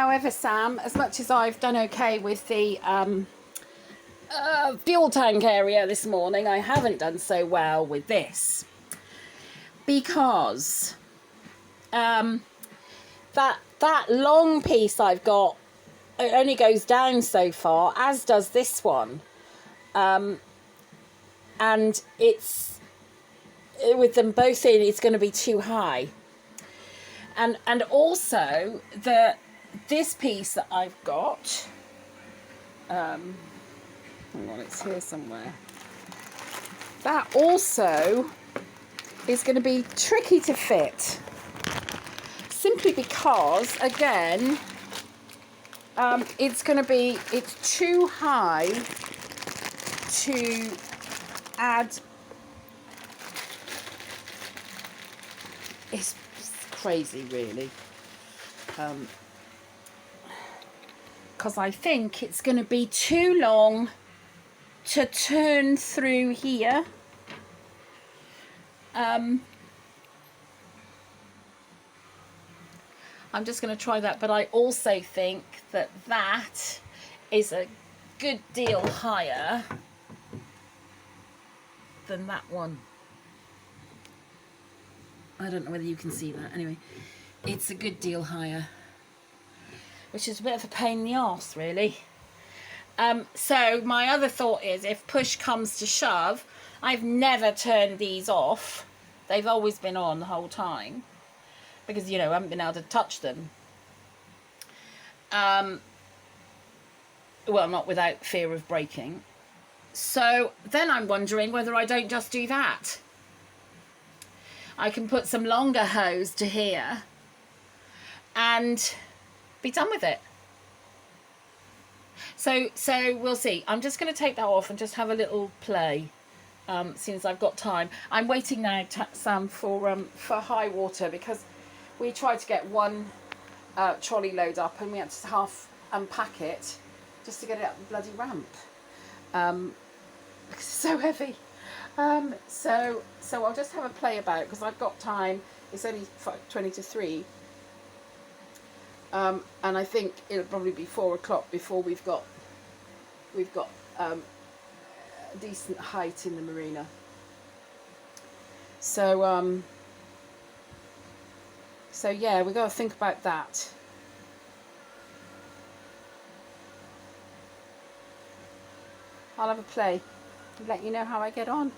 However, Sam, as much as I've done okay with the fuel tank area this morning, I haven't done so well with this, because that long piece I've got, it only goes down so far, as does this one, and it's, with them both in, it's going to be too high. And also this piece that I've got, hang on, it's here somewhere, that also is going to be tricky to fit, simply because, again, it's too high to add. It's crazy, really, because I think it's going to be too long to turn through here. I'm just going to try that, but I also think that that is a good deal higher than that one. I don't know whether you can see that. Anyway, it's a good deal higher, which is a bit of a pain in the arse, really. So my other thought is, if push comes to shove, I've never turned these off. They've always been on the whole time, because, you know, I haven't been able to touch them. Well, not without fear of breaking. So then I'm wondering whether I don't just do that. I can put some longer hose to here and be done with it. So we'll see. I'm just going to take that off and just have a little play, as soon as I've got time. I'm waiting now, Sam, for high water, because we tried to get one trolley load up and we had to half unpack it just to get it up the bloody ramp, because it's so heavy. So I'll just have a play about, because I've got time. It's only 20 to 3, and I think it'll probably be 4 o'clock before we've got a decent height in the marina. So yeah, we've got to think about that. I'll have a play and let you know how I get on.